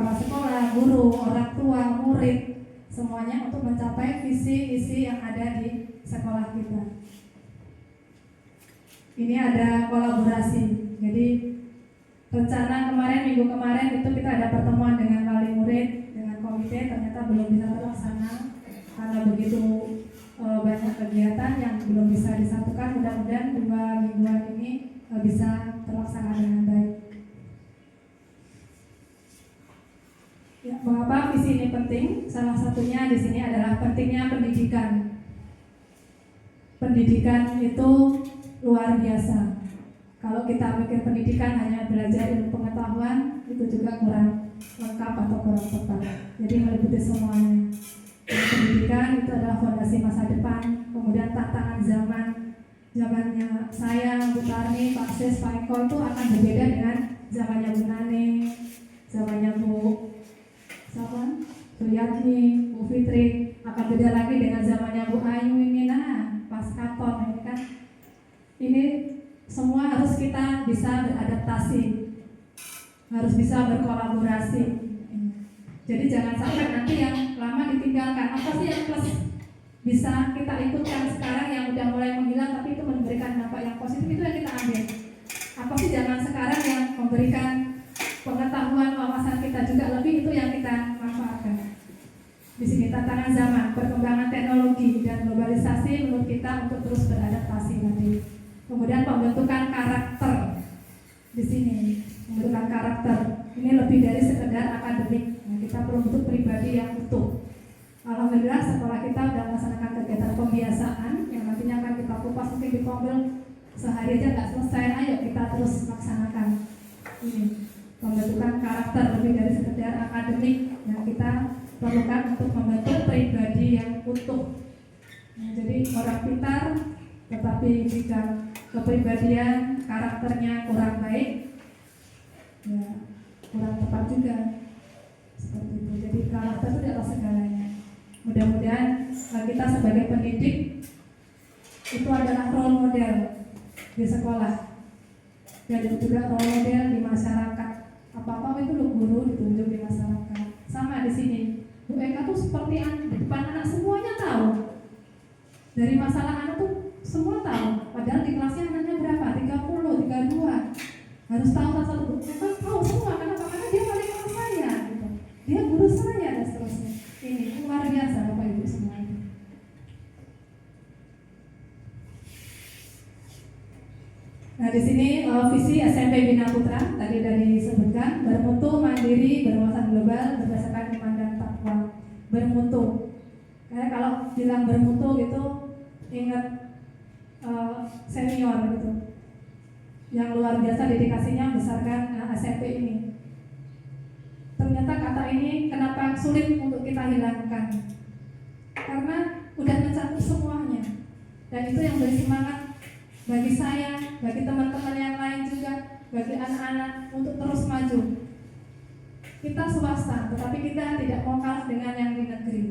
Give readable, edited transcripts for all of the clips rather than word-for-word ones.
kepala sekolah, guru, orang tua, murid, semuanya untuk mencapai visi misi yang ada di sekolah kita. Ini ada kolaborasi. Jadi rencana minggu kemarin itu kita ada pertemuan dengan wali murid, dengan komite, ternyata belum bisa terlaksana karena begitu banyak kegiatan yang belum bisa disatukan. Mudah-mudahan 2 mingguan ini bisa terlaksana dengan baik. Ya, mengapa visi ini penting? Salah satunya di sini adalah pentingnya pendidikan. Pendidikan itu luar biasa. Kalau kita pikir pendidikan hanya belajar ilmu pengetahuan, itu juga kurang lengkap atau kurang tepat. Jadi meliputi semuanya. Jadi, pendidikan itu adalah fondasi masa depan. Kemudian tantangan zamannya saya, Bu Tarni, Pak Sis, Pak Eko itu akan berbeda dengan zamannya Bu Nani, zamannya Bu Yatni, Bu Fitri, akan beda lagi dengan zamannya Bu Ayu ini. Nah, Pas Katon ini kan, ini semua harus kita bisa beradaptasi, harus bisa berkolaborasi. Jadi jangan sampai nanti yang lama ditinggalkan. Apa sih yang plus bisa kita ikutkan sekarang yang udah mulai menghilang tapi itu memberikan dampak yang positif, itu yang kita ambil. Apa sih jangan sekarang yang memberikan pengetahuan, wawasan kita juga lebih, itu yang kita manfaatkan. Di sini tantangan zaman, perkembangan teknologi dan globalisasi menurut kita untuk terus beradaptasi nanti. Kemudian pembentukan karakter. Di sini pembentukan karakter ini lebih dari sekedar akademik. Nah, kita perlu bentuk pribadi yang utuh. Alhamdulillah sekolah kita sudah melaksanakan kegiatan pembiasaan yang nantinya akan kita kupas mungkin di Kombil sehari aja nggak selesai. Ayo kita terus laksanakan ini. Pembentukan karakter lebih dari sekedar akademik yang kita perlukan untuk membentuk pribadi yang utuh. Nah, jadi orang pintar tetapi jika kepribadian karakternya kurang baik, ya kurang tepat juga. Seperti itu. Jadi karakter itu adalah segalanya. Mudah-mudahan kita sebagai pendidik itu adalah role model di sekolah dan juga role model di masyarakat. Apa-apa itu guru ditunjuk di masyarakat. Sama di sini, Bu Eka tuh seperti di depan anak semuanya tahu. Dari masalah anak tuh semua tahu. Padahal di kelasnya anaknya berapa? 30, 32. Harus tahu satu-satu. Bu Eka tahu semua. Kenapa? Karena dia paling kelas saya. Gitu. Dia guru saya dan seterusnya. Ini luar biasa Bapak Ibu semuanya. Nah, di sini visi SMP Bina Putra tadi sudah disebutkan, bermutu, mandiri, berwawasan global, berdasarkan iman dan takwa. Bermutu. Kayak kalau bilang bermutu gitu, ingat senior gitu. Yang luar biasa dedikasinya besarkan SMP ini. Ternyata kata ini kenapa sulit untuk kita hilangkan? Karena udah mencakup semuanya. Dan itu yang beri semangat bagi saya, bagi teman-teman yang lain juga, bagi anak-anak untuk terus maju. Kita swasta, tetapi kita tidak mau kalah dengan yang di negeri.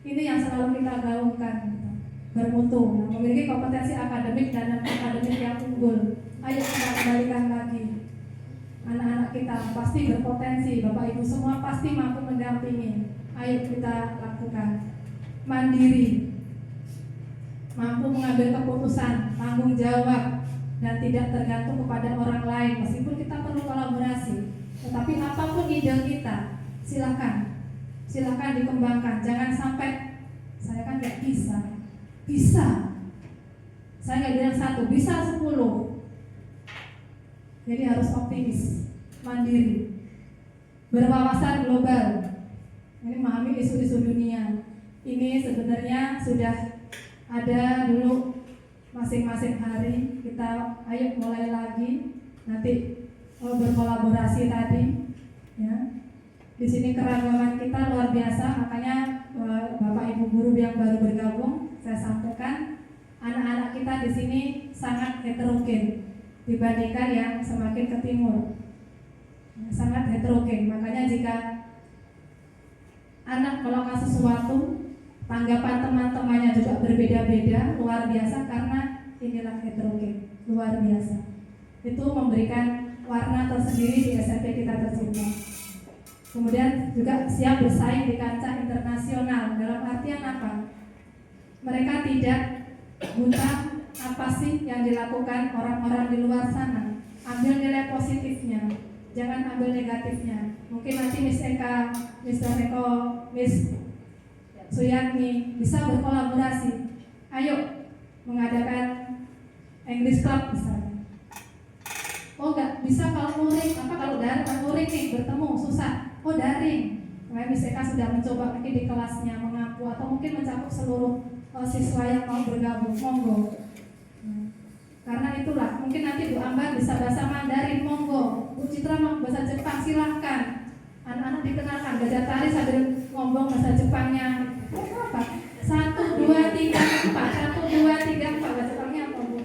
Ini yang selalu kita gaungkan. Bermutu, yang memiliki kompetensi akademik dan akademik yang unggul. Ayo kita kembalikan lagi. Anak-anak kita pasti berpotensi, Bapak Ibu semua pasti mampu mendampingi. Ayo kita lakukan. Mandiri, mampu mengambil keputusan, tanggung jawab, dan tidak tergantung kepada orang lain. Meskipun kita perlu kolaborasi, tetapi apapun ide kita, silakan dikembangkan. Jangan sampai saya kan nggak bisa. Saya nggak bilang 1, bisa 10. Jadi harus optimis, mandiri, berwawasan global. Ini memahami isu-isu dunia. Ini sebenarnya sudah ada dulu masing-masing hari. Kita ayo mulai lagi. Nanti berkolaborasi tadi. Ya. Di sini keragaman kita luar biasa. Makanya Bapak Ibu guru yang baru bergabung, saya sampaikan anak-anak kita di sini sangat heterogen dibandingkan yang semakin ke timur. Sangat heterogen. Makanya jika anak melakukan sesuatu, tanggapan teman-temannya juga berbeda-beda, luar biasa karena inilah heterogen, luar biasa. Itu memberikan warna tersendiri di SMP kita tercinta. Kemudian juga siap bersaing di kancah internasional. Dalam artian apa? Mereka tidak buta apa sih yang dilakukan orang-orang di luar sana. Ambil nilai positifnya, jangan ambil negatifnya. Mungkin nanti Miss Eka, Miss Eko, Miss Suyatmi bisa berkolaborasi. Ayo mengadakan English Club misalnya. Oh enggak, bisa kalau luring, apa kalau daring luring nih bertemu susah. Oh daring. Makanya Miss Eka sudah mencoba mungkin di kelasnya mengaku atau mungkin mencakup seluruh siswa yang mau bergabung, monggo. Karena itulah, mungkin nanti Bu Ambar bisa bahasa Mandarin, monggo. Bu Citra mau bahasa Jepang, silahkan. Anak-anak dikenalkan, belajar tari sambil ngomong bahasa Jepangnya. Apa? 1, 2, 3, 4. 1, 2, 3, 4. Bahasa Jepangnya apa, Bu?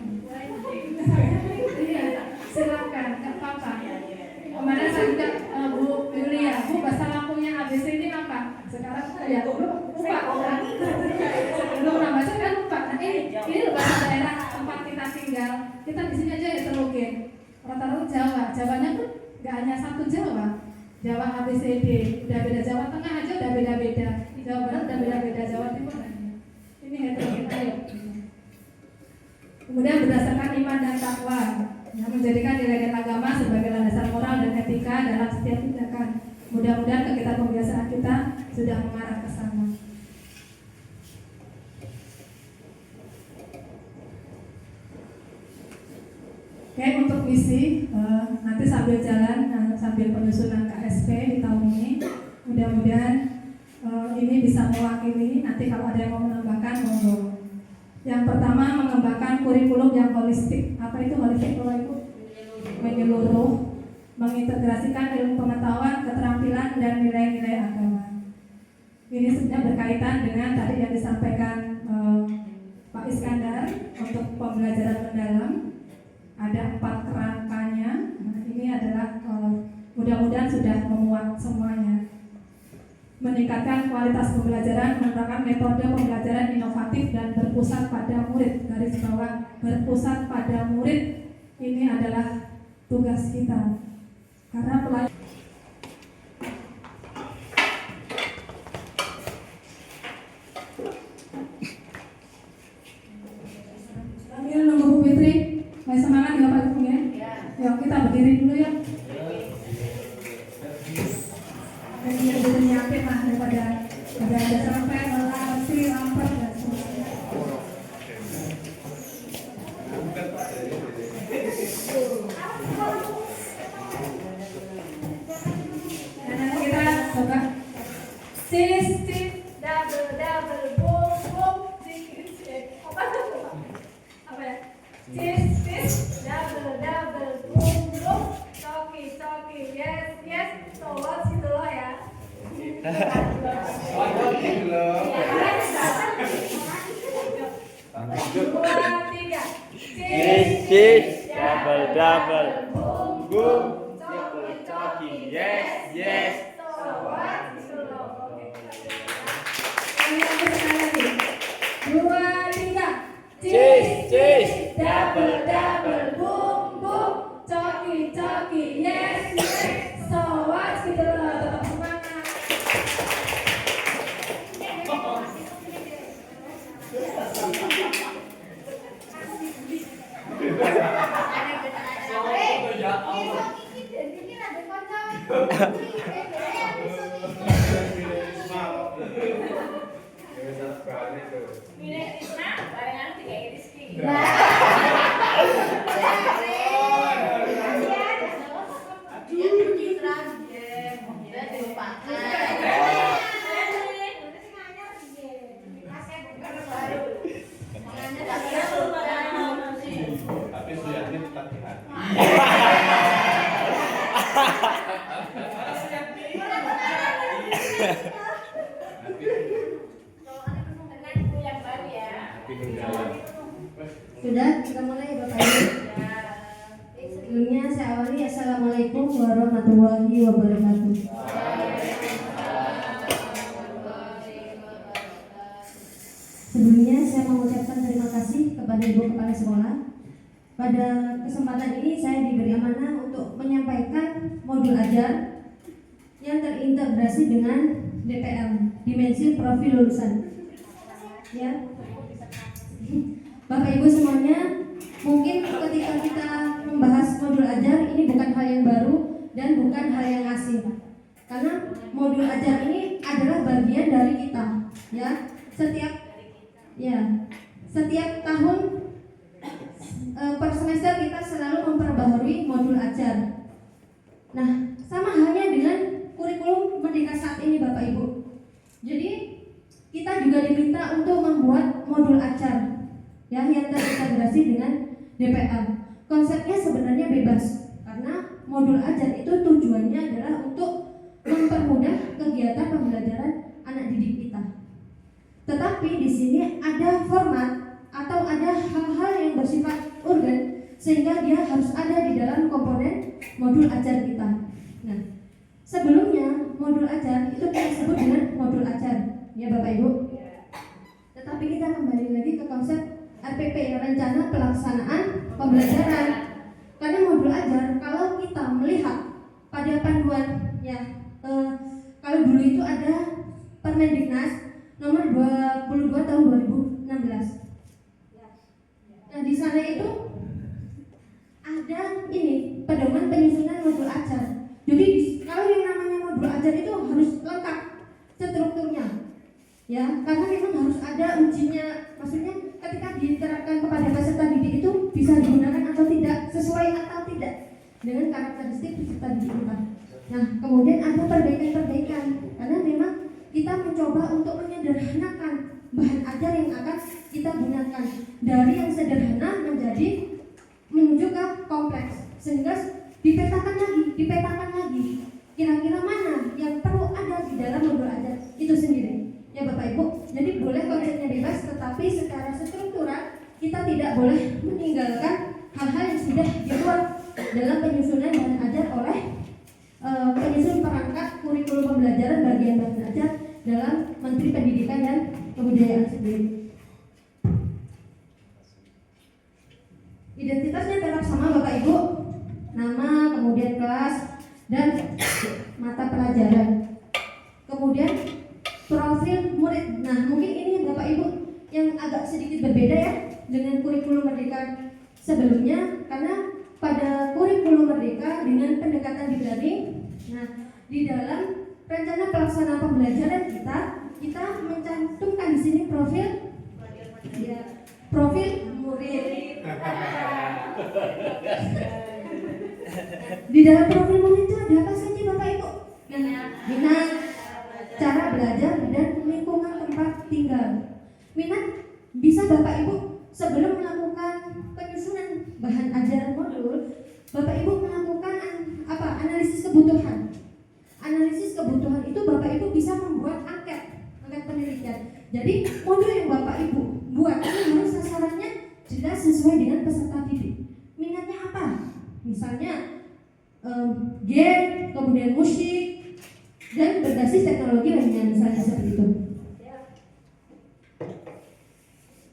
Iya, silahkan, nggak apa-apa. Kemarin saya juga Bu Yulia, Bu bahasa lampunya ABC ini apa? Sekarang ya lupa orang. Sebelum nama saya kan lupa. Nah ini bahasa daerah tempat kita tinggal. Kita di sini aja ya terlogin. Rata-rata Jawa. Jawanya tuh nggak hanya satu Jawa. Jawa ABCD. Udah beda. Jawa Tengah aja udah beda-beda. Jawa Barat udah beda-beda. Jawa Timur. Ini heterogen. Ayo. Kemudian berdasarkan iman dan takwa, yang menjadikan nilai agama sebagai landasan moral dan etika dalam setiap tindakan. Mudah-mudahan kegiatan pembiasaan kita sudah mengarah ke sana. Oke, untuk misi nanti sambil jalan, sambil penyusunan KSP di tahun ini, mudah-mudahan ini bisa mewakili. Nanti kalau ada yang mau menambahkan, monggo. Yang pertama, mengembangkan kurikulum yang holistik. Apa itu holistik, Bapak Ibu? Menyeluruh, mengintegrasikan ilmu pengetahuan, keterampilan, dan nilai-nilai agama. Ini sebenarnya berkaitan dengan tadi yang disampaikan Pak Iskandar untuk pembelajaran mendalam. Ada 4 kerangkanya. Nah, ini adalah mudah-mudahan sudah memuat semuanya. Meningkatkan kualitas pembelajaran, menerapkan metode pembelajaran inovatif dan berpusat pada murid. Garis bawah, berpusat pada murid. Ini adalah tugas kita. Karena pelajaran sambil nunggu Bu Fitri, masih semangat ya Pak Ibu ya? Yuk kita berdiri dulu ya. Dan dia udah nyiapin lah daripada ada sampai melatih lamper dan semuanya. Dan nanti kita coba cis double boom boom cis apa ya? Cis double boom boom coki yes so what gitu loh ya. Dua, tiga. Cis, double, boom, coki, yes. Dua, tiga. Cis, Double, boom, coki, yes. So what gitu loh, tetap semangat. Sudah, kita mulai Bapak Ibu. Sebelumnya saya awali Assalamualaikum warahmatullahi wabarakatuh. Sebelumnya saya mengucapkan terima kasih kepada Ibu Kepala Sekolah. Pada kesempatan ini saya diberi amanah untuk menyampaikan modul ajar yang terintegrasi dengan DPL, dimensi profil lulusan. Ya, Bapak Ibu semuanya, mungkin ketika kita membahas modul ajar ini bukan hal yang baru dan bukan hal yang asing, karena modul ajar ini adalah bagian dari kita. Ya, setiap tahun per semester kita selalu memperbaharui modul ajar. Nah, sama halnya dengan kurikulum Merdeka saat ini Bapak Ibu. Jadi kita juga diminta untuk membuat modul ajar yang terintegrasi dengan DPL. Konsepnya sebenarnya bebas karena modul ajar itu tujuannya adalah untuk mempermudah kegiatan pembelajaran anak didik kita. Tetapi di sini ada format atau ada hal-hal yang bersifat urgen sehingga dia harus ada di dalam komponen modul ajar kita. Nah, sebelumnya modul ajar itu kita sebut dengan modul ajar, ya Bapak Ibu. Tetapi kita kembali lagi ke konsep RPP, rencana pelaksanaan pembelajaran. Karena modul ajar, kalau kita melihat pada panduan, kalau dulu itu ada Permendiknas nomor 22 tahun 2016. Nah, di sana itu ada ini pedoman penyusunan modul ajar. Jadi kalau yang namanya modul ajar itu harus lengkap strukturnya, ya, karena memang harus ada ujinya. Maksudnya ketika diterapkan kepada peserta didik itu bisa digunakan atau tidak, sesuai atau tidak dengan karakteristik peserta didik kita. Nah, kemudian ada perbaikan-perbaikan karena memang kita mencoba untuk menyederhanakan bahan ajar yang akan kita gunakan dari yang sederhana menjadi menuju ke kompleks, sehingga dipetakan lagi kira-kira mana yang perlu ada di dalam modul ajar itu sendiri, ya Bapak Ibu. Jadi boleh konsepnya bebas, tetapi secara struktural kita tidak boleh meninggalkan hal-hal yang sudah dibuat dalam penyusunan bahan ajar oleh penyusun perangkat kurikulum pembelajaran bagian bahan ajar dalam Menteri Pendidikan dan Kebudayaan sendiri. Identitasnya tetap sama Bapak Ibu, nama, kemudian kelas, dan mata pelajaran. Kemudian profil murid. Nah, mungkin ini Bapak Ibu yang agak sedikit berbeda ya dengan kurikulum Merdeka sebelumnya, karena pada kurikulum Merdeka dengan pendekatan deep learning, nah di dalam rencana pelaksanaan pembelajaran kita mencantumkan di sini profil murid. Di dalam profil murid itu ada apa saja Bapak Ibu? Minat, cara belajar, dan lingkungan tempat tinggal. Minat bisa Bapak Ibu sebelum melakukan penyusunan bahan ajar modul, Bapak Ibu melakukan analisis kebutuhan. Analisis kebutuhan itu Bapak Ibu bisa membuat angket penelitian. Jadi modul yang Bapak Ibu buat ini harus sasarannya jelas sesuai dengan peserta didik. Minatnya apa? Misalnya game, kemudian musik, dan berbasis teknologi lainnya, misalnya seperti itu.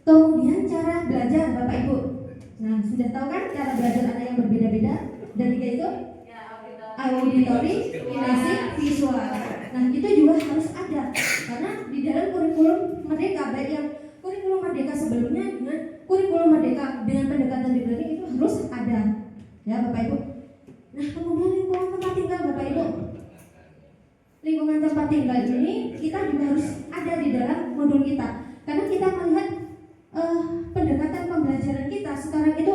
Kemudian cara belajar Bapak Ibu. Nah, sudah tahu kan cara belajar anak yang berbeda-beda dan tiga itu? Auditori, kinesi, visual. Nah, itu juga harus ada karena di dalam kurikulum Merdeka, baik yang kurikulum Merdeka sebelumnya dengan kurikulum Merdeka dengan pendekatan deep learning itu harus ada, ya Bapak Ibu. Nah, kemudian lingkungan tempat tinggal Bapak Ibu. Lingkungan tempat tinggal ini kita juga harus ada di dalam modul kita karena kita melihat pendekatan pembelajaran kita sekarang itu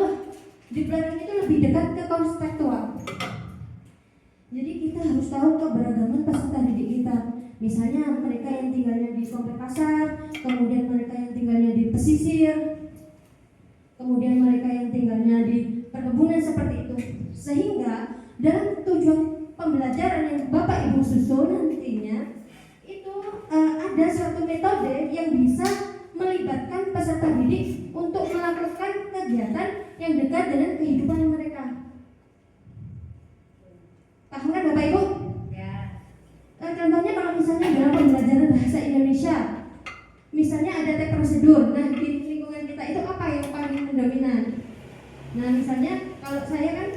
deep learning itu lebih dekat ke konseptual. Jadi kita harus tahu keberagaman peserta didik kita. Misalnya mereka yang tinggalnya di komplek pasar, kemudian mereka yang tinggalnya di pesisir, kemudian mereka yang tinggalnya di perkebunan seperti itu. Sehingga dalam tujuan pembelajaran yang Bapak Ibu susun nantinya itu ada suatu metode yang bisa melibatkan peserta didik untuk melakukan kegiatan yang dekat dengan kehidupan mereka. Paham kan Bapak Ibu? Ya. Contohnya kalau misalnya dalam pembelajaran bahasa Indonesia, misalnya ada teks prosedur. Nah, di lingkungan kita itu apa yang paling dominan? Nah, misalnya kalau saya kan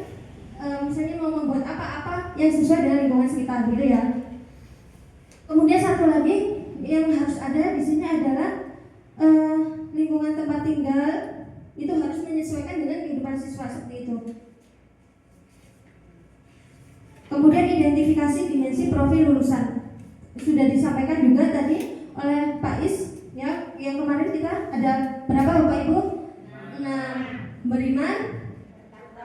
misalnya mau membuat apa-apa yang sesuai dengan lingkungan sekitar gitu ya. Kemudian satu lagi yang harus ada di sini adalah lingkungan tempat tinggal itu harus menyesuaikan dengan kehidupan siswa seperti itu. Kemudian identifikasi dimensi profil lulusan sudah disampaikan juga tadi oleh Pak Is ya, yang kemarin kita ada berapa Bapak Ibu? 6. Beriman,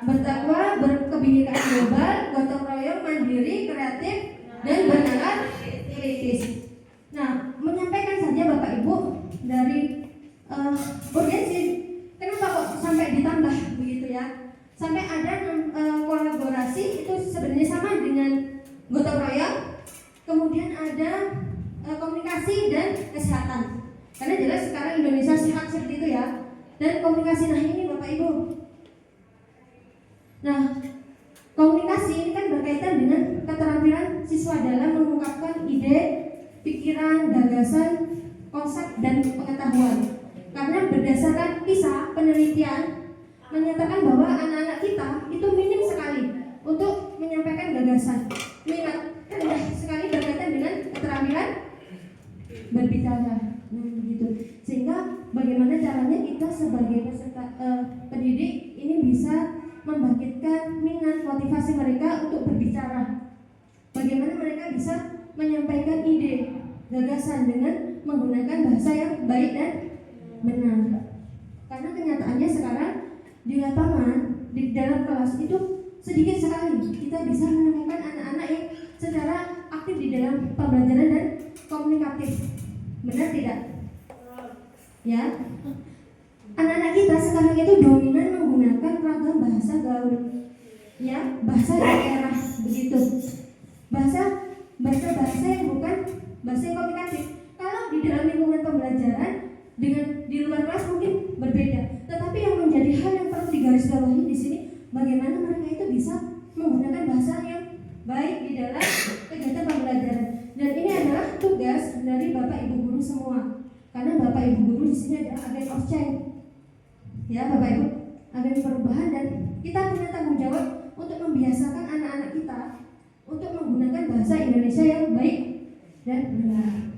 bertakwa, berkebinekaan global, gotong royong, mandiri, kreatif, dan bernalar kritis. Nah, menyampaikan saja Bapak Ibu dari urgensi, kenapa kok sampai ditambah begitu ya? Sampai ada kolaborasi itu sebenarnya sama dengan gotong royong, kemudian ada komunikasi dan kesehatan. Karena jelas sekarang Indonesia sehat seperti itu ya. Dan komunikasi, nah ini Bapak Ibu. Nah, komunikasi ini kan berkaitan dengan keterampilan siswa dalam mengungkapkan ide, pikiran, gagasan, konsep, dan pengetahuan. Karena berdasarkan PISA, penelitian menyatakan bahwa anak-anak kita itu minim sekali untuk menyampaikan gagasan. Minat rendah sekali berkaitan dengan keterampilan berbicara. Gitu. Sehingga bagaimana caranya kita sebagai peserta pendidik ini bisa membangkitkan minat, motivasi mereka untuk berbicara. Bagaimana mereka bisa menyampaikan ide, gagasan dengan menggunakan bahasa yang baik dan benar. Karena kenyataannya sekarang di lapangan, di dalam kelas itu sedikit sekali kita bisa menemukan anak-anak yang secara aktif di dalam pembelajaran dan komunikatif. Benar tidak? Ya, anak-anak kita sekarang itu dominan menggunakan ragam bahasa gaul, ya, bahasa daerah begitu, bahasa yang bukan bahasa yang komunikatif. Kalau di dalam lingkungan pembelajaran dengan di luar kelas mungkin berbeda, tetapi yang menjadi hal yang perlu digarisbawahi di sini bagaimana mereka itu bisa menggunakan bahasa yang baik di dalam kegiatan pembelajaran. Dan ini adalah tugas dari Bapak Ibu guru semua. Karena Bapak Ibu guru di sini adalah agen of change. Ya, Bapak Ibu, agen perubahan, dan kita punya tanggung jawab untuk membiasakan anak-anak kita untuk menggunakan bahasa Indonesia yang baik dan benar.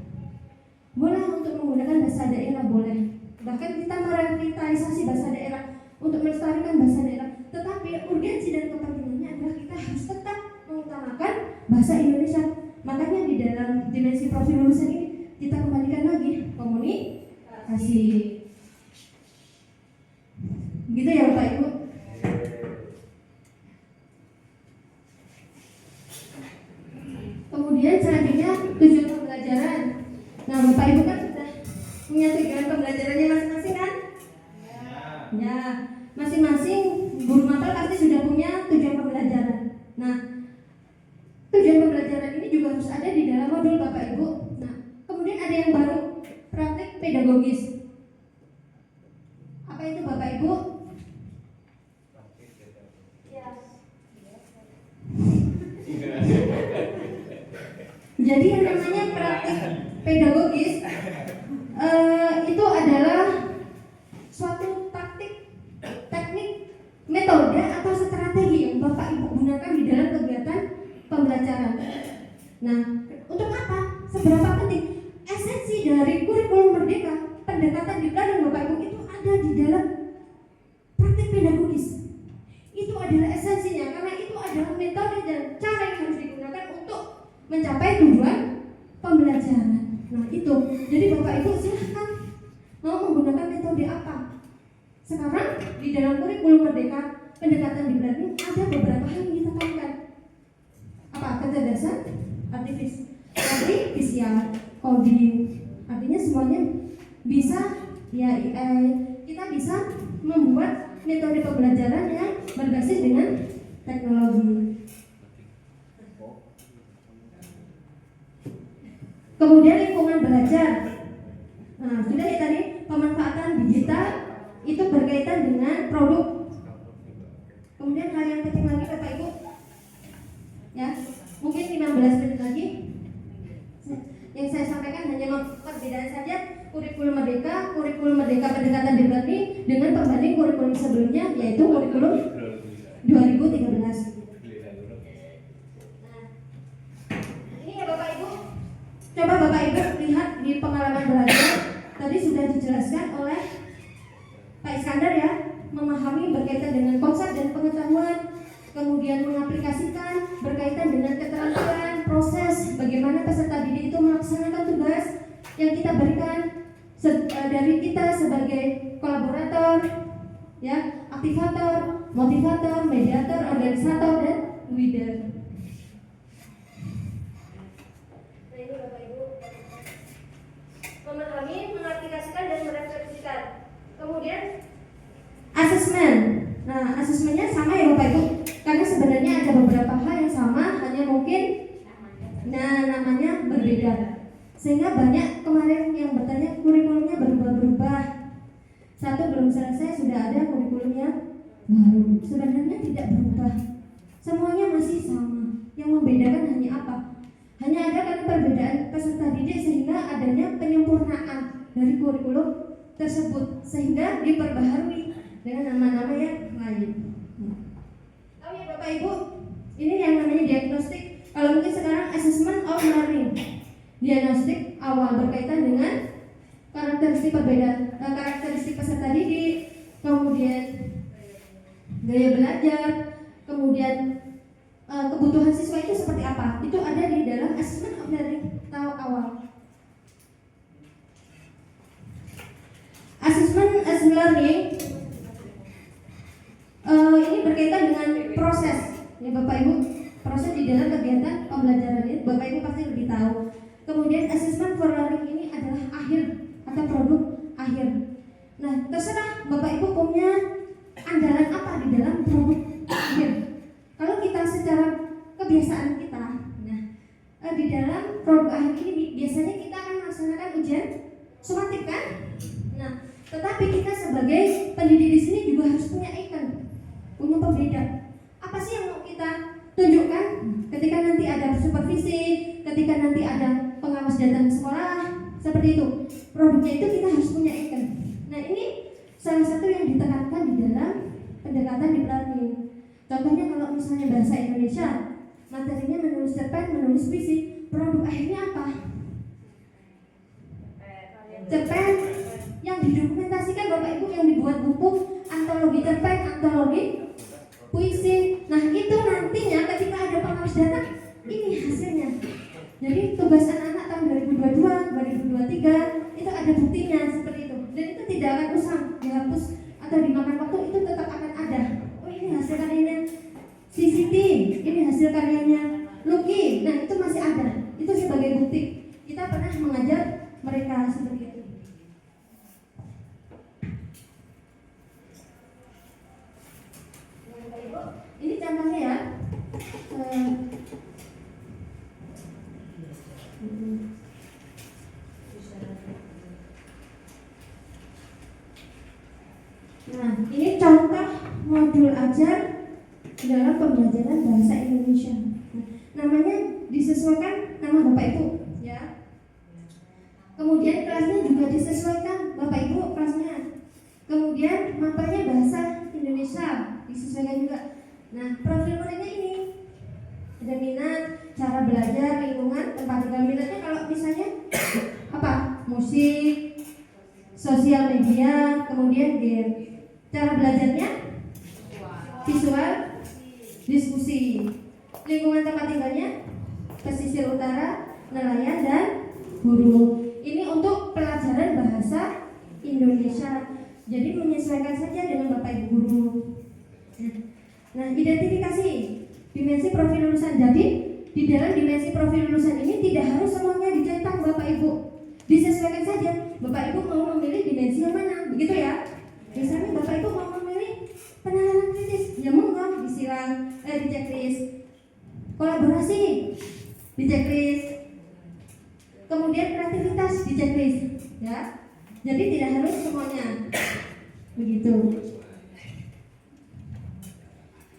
Boleh untuk menggunakan bahasa daerah, boleh. Bahkan kita merevitalisasi bahasa daerah untuk melestarikan bahasa daerah. Tetapi urgensi dan kepentingannya adalah kita harus tetap mengutamakan bahasa Indonesia. Makanya di dalam dimensi profil lulusan ini kita kembalikan lagi komunikasi. Gitu ya Bapak Ibu. Kemudian selanjutnya tujuan pembelajaran. Nah, Bapak Ibu kan sudah punya tujuan pembelajarannya masing-masing kan? Ya, masing-masing guru mapel pasti sudah punya tujuan pembelajaran. Nah, tujuan pembelajaran ini juga harus ada di dalam modul Bapak Ibu. Nah, kemudian ada yang baru, praktik pedagogis. Apa itu Bapak Ibu? Jadi yang namanya praktik pedagogis itu adalah suatu taktik, teknik, metode atau strategi yang Bapak Ibu gunakan di dalam kegiatan pembelajaran. Nah, untuk apa? Seberapa penting? Esensi dari kurikulum merdeka, pendekatan diklat dan Bapak Ibu itu ada di dalam praktik pedagogis. Itu adalah esensinya, karena itu adalah metode dan cara yang harus digunakan untuk mencapai tujuan pembelajaran. Nah, itu. Jadi Bapak Ibu silahkan mau menggunakan metode apa. Sekarang di dalam kurikulum merdeka, pendekatan diklat ini ada beberapa hal yang ditekankan. Apa? Kecerdasan artifisial, coding, artinya semuanya bisa ya AI. Kita bisa membuat metode pembelajaran yang berbasis dengan teknologi. Kemudian lingkungan belajar. Nah, sudah ya tadi pemanfaatan digital itu berkaitan dengan produk. Kemudian hal yang penting lagi Bapak Ibu, ya mungkin 15 menit lagi. Yang saya sampaikan hanya perbedaan saja kurikulum merdeka pendekatan deep learning dengan pembanding kurikulum sebelumnya, yaitu kurikulum 2013. Nah, ini ya Bapak Ibu Coba Bapak Ibu lihat di pengalaman belajar, tadi sudah dijelaskan oleh Pak Iskandar ya, memahami berkaitan dengan konsep dan pengetahuan, kemudian mengaplikasikan berkaitan dengan keterampilan, proses bagaimana peserta didik itu melaksanakan tugas yang kita berikan dari kita sebagai kolaborator, ya, aktivator, motivator, mediator, organisator, dan leader. Nah ini Bapak Ibu, memahami, mengaplikasikan dan merefleksikan. Kemudian asesmen. Nah asesmennya sama ya Bapak Ibu, karena sebenarnya ada beberapa hal yang sama, hanya mungkin namanya berbeda. Sehingga banyak kemarin yang bertanya kurikulumnya berubah-ubah. Satu belum selesai sudah ada kurikulum yang baru. Sebenarnya tidak berubah, semuanya masih sama. Yang membedakan hanya apa? Hanya ada kan perbedaan peserta didik sehingga adanya penyempurnaan dari kurikulum tersebut sehingga diperbaharui dengan nama-nama yang lain. Oh ya Bapak Ibu, ini yang namanya diagnostik. Kalau mungkin sekarang assessment of learning. Diagnostik awal berkaitan dengan karakteristik perbedaan, karakteristik peserta didik, kemudian gaya belajar, kemudian kebutuhan siswa itu seperti apa. Itu ada di dalam assessment of learning tahap awal. Assessment as learning ini berkaitan dengan proses ya Bapak Ibu, proses di dalam kegiatan pembelajaran ini Bapak Ibu pasti lebih tahu. Kemudian assessment for learning ini adalah akhir atau produk akhir. Nah terserah Bapak Ibu punya andalan apa di dalam produk akhir. Kalau kita secara kebiasaan kita, nah di dalam produk akhir ini biasanya kita akan melaksanakan ujian sumatif kan? Nah tetapi kita sebagai pendidik di sini juga harus punya icon, punya pembeda. Apa sih yang mau kita tunjukkan ketika nanti ada supervisi, ketika nanti ada pengawas datang sekolah, seperti itu. Produknya itu kita harus punya icon. Nah ini salah satu yang ditekankan di dalam pendekatan deep learning. Contohnya kalau misalnya bahasa Indonesia, materinya menulis cerpen, menulis puisi, produk akhirnya apa? Cerpen yang didokumentasikan Bapak Ibu, yang dibuat buku, antologi cerpen, antologi puisi. Nah itu nantinya ketika ada pengawas datang, ini hasilnya. Jadi tugas anak-anak tahun 2022, 2023 itu ada buktinya seperti itu. Dan itu tidak akan usang, dihapus atau dimakan waktu, itu tetap akan ada. Oh ini hasil karyanya si Siti, ini hasil karyanya Lucky. Nah itu masih ada, itu sebagai bukti. Kita pernah mengajar mereka seperti itu. Ini contohnya ya. Nah, ini contoh modul ajar dalam pembelajaran bahasa Indonesia. Nah, namanya disesuaikan nama Bapak Ibu, ya. Kemudian kelasnya juga disesuaikan Bapak Ibu kelasnya. Kemudian mapanya bahasa Indonesia disesuaikan juga. Nah, profil muridnya ini ada minat, cara belajar, lingkungan, tempat tinggal. Minatnya kalau misalnya apa? Musik, sosial media, kemudian game. Cara belajarnya visual, diskusi. Lingkungan tempat tinggalnya pesisir utara, nelayan, dan guru. Ini untuk pelajaran bahasa Indonesia. Jadi menyesuaikan saja dengan Bapak Ibu guru. Nah, identifikasi dimensi profil lulusan. Jadi di dalam dimensi profil lulusan ini tidak harus semuanya dicetak Bapak Ibu. Disesuaikan saja. Bapak Ibu mau memilih dimensi yang mana, begitu ya? Misalnya Bapak Ibu mau memilih penanganan kritis, ya monggo disilang, di checklist. Kolaborasi di checklist. Kemudian kreativitas di checklist, ya. Jadi tidak harus semuanya. Begitu.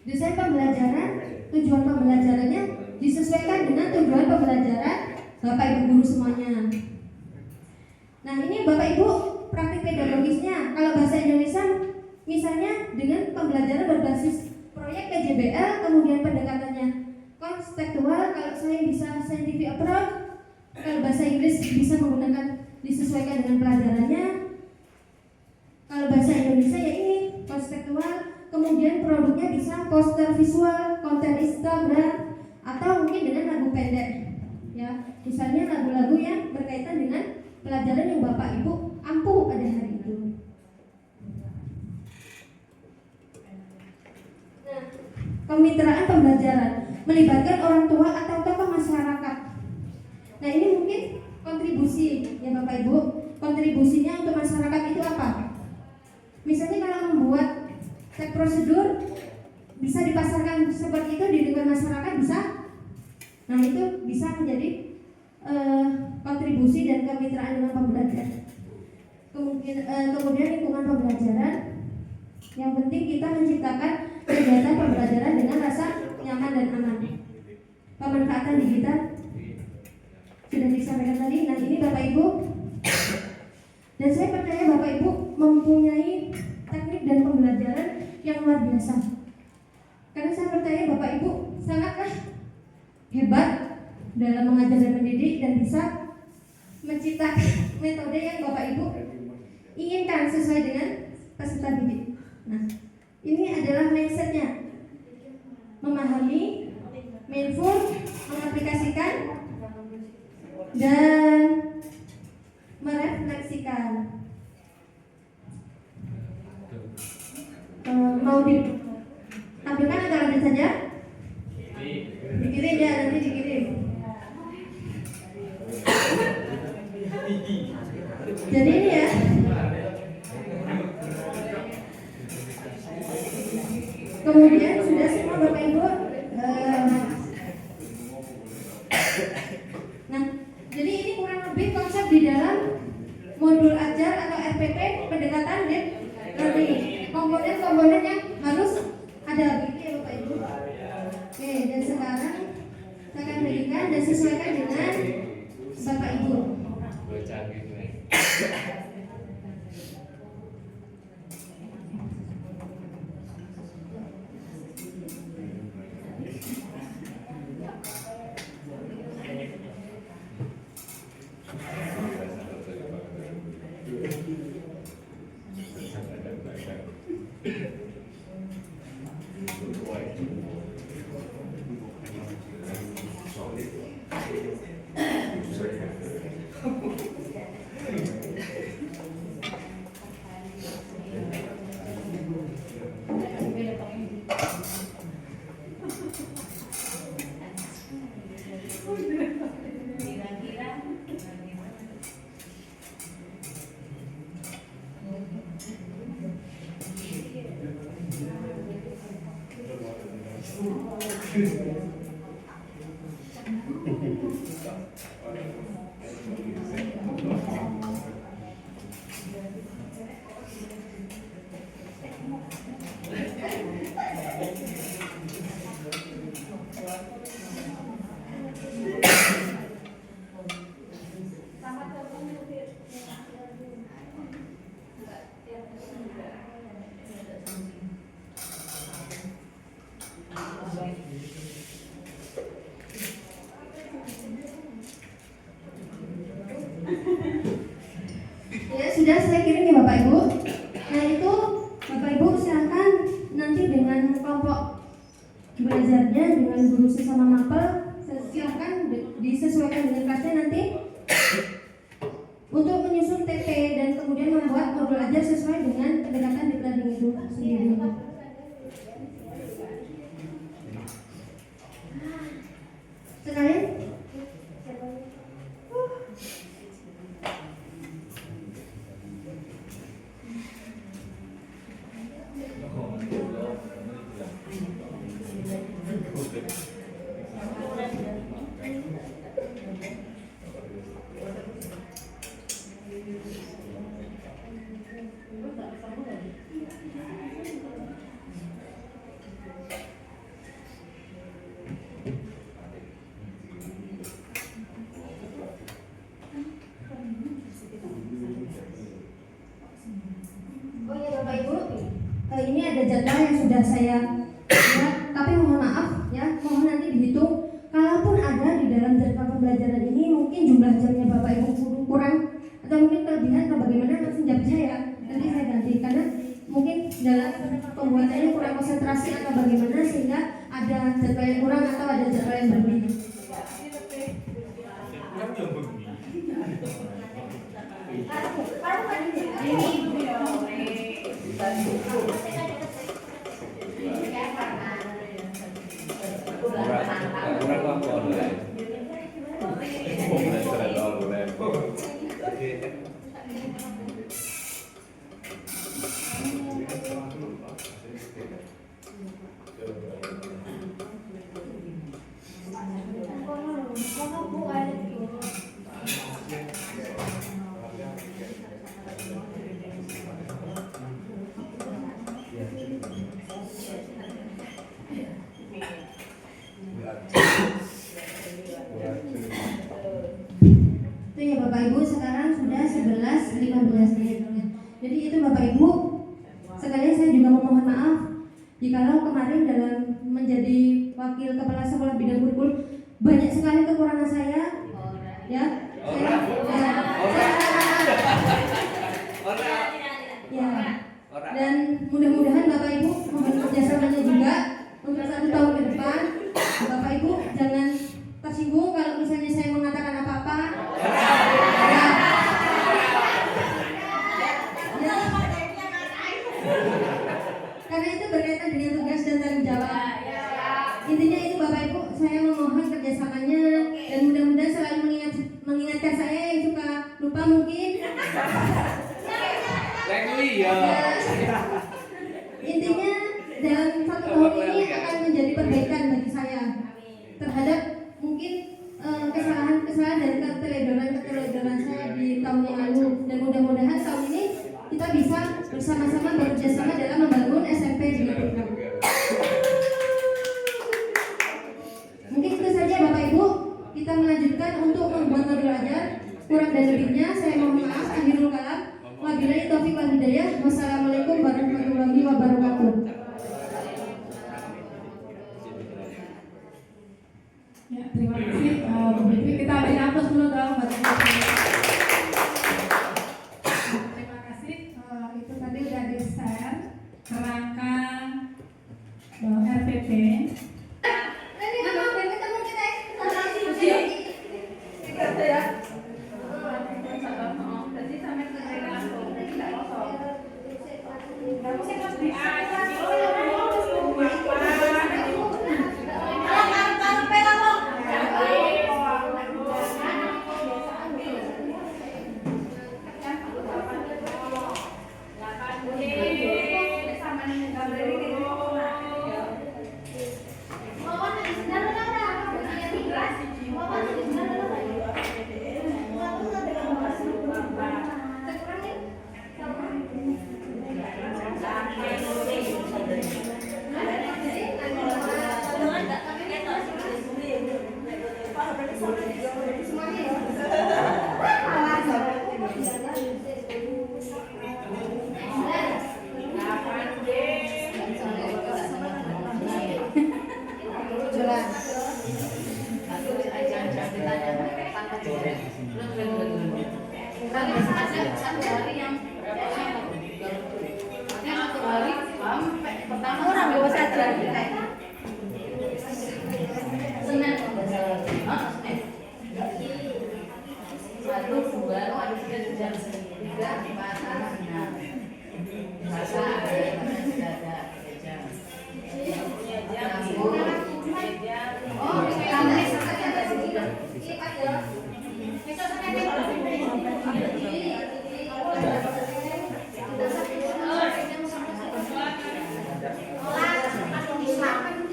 Desain pembelajaran, tujuan pembelajarannya disesuaikan dengan tujuan pembelajaran Bapak Ibu guru semuanya. Nah ini Bapak Ibu praktik pedagogisnya. Kalau bahasa Indonesia misalnya dengan pembelajaran berbasis proyek KJBL, kemudian pendekatannya konseptual. Kalau saya bisa scientific approach, Kalau bahasa Inggris bisa menggunakan disesuaikan dengan pelajarannya. Kalau bahasa Indonesia ya ini konseptual, kemudian produknya bisa poster visual, konten Instagram, atau mungkin dengan lagu pendek. Ya, misalnya lagu-lagu yang berkaitan dengan pelajaran yang Bapak Ibu ampuh pada hari itu. Nah, kemitraan pembelajaran melibatkan orang tua atau tokoh masyarakat. Nah, ini mungkin kontribusi ya Bapak Ibu. Kontribusinya untuk masyarakat itu apa? Misalnya kalau membuat cek prosedur bisa dipasarkan seperti itu di lingkungan masyarakat bisa. Nah, itu bisa menjadi kontribusi dan kemitraan dengan pembelajaran. Kemudian lingkungan pembelajaran, yang penting kita menciptakan kegiatan pembelajaran dengan rasa nyaman dan aman. Pemanfaatan digital sudah disampaikan tadi. Nah, ini Bapak Ibu, dan saya percaya Bapak Ibu mempunyai teknik dan pembelajaran yang luar biasa. Karena saya percaya Bapak Ibu sangatlah hebat dalam mengajar dan mendidik dan bisa menciptakan metode yang Bapak Ibu inginkan sesuai dengan peserta didik. Nah, ini adalah mindsetnya: memahami, mindful, mengaplikasikan, dan merefleksikan. Mau ditampilkan atau lanjut saja? Dikirim ya, nanti dikirim. Jadi ini ya, kemudian sudah semua Bapak Ibu. Nah, jadi ini kurang lebih konsep di dalam modul ajar atau RPP pendekatan deep learning. Komponen-komponen yang harus ada begitu ya Bapak Ibu. Oke, dan sekarang saya akan berikan dan sesuaikan dengan Bapak Ibu. Ya, sudah saya kirim ya Bapak Ibu. Nah, itu Bapak Ibu silakan nanti dengan kelompok belajarnya dengan guru sesama mapel, silakan disesuaikan dengan kelasnya nanti untuk menyusun TP dan kemudian membuat modul ajar sesuai dengan pendekatan deep learning itu sendiri. Sekalian ini ada jadwal yang sudah saya buat, tapi mohon maaf ya, mohon nanti dihitung. Kalaupun ada di dalam jadwal pembelajaran ini mungkin jumlah jamnya Bapak Ibu kurang atau mungkin kelebihan atau bagaimana langsung jawab saya. Nanti saya ganti karena mungkin dalam pembuatannya kurang konsentrasi atau bagaimana sehingga ada jadwal yang kurang atau ada jadwal yang berbeda. Itu ya Bapak Ibu, sekarang sudah 11.15 menit. Jadi itu Bapak Ibu, sekalian saya juga memohon maaf jikalau kemarin dalam menjadi wakil kepala sekolah bidang kurikulum banyak sekali kekurangan saya. Ya. Ya. Dan mudah-mudahan Bapak Ibu mohon kerjasamanya juga untuk 1 tahun ke depan. Bapak Ibu jangan tersinggung kalau misalnya saya mengatakan apa-apa. Karena itu berkaitan dengan tugas dan tanggung jawab. Intinya itu Bapak Ibu, saya memohon kerjasamanya dan mudah-mudahan selalu mengingatkan saya yang suka lupa mungkin. Intinya dalam 1 tahun ini akan menjadi perbaikan bagi saya terhadap mungkin kesalahan-kesalahan dan keteledoran saya di tahun yang lalu, dan mudah-mudahan tahun ini kita bisa bersama-sama bekerja sama dalam membangun SMP di Negeri. Mungkin itu saja Bapak Ibu, kita melanjutkan untuk membuat modul ajar. Kurang dan lebihnya saya mohon maaf. Akhirul kalam. Wabillahi taufiq wal hidayah. Wassalamualaikum warahmatullahi wabarakatuh. Ya, terima kasih Bu Fitri. Kita beri aplaus dulu dong buat Bu Fitri. Terima kasih. Itu tadi udah di-share kerangka RPP.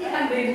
Sampai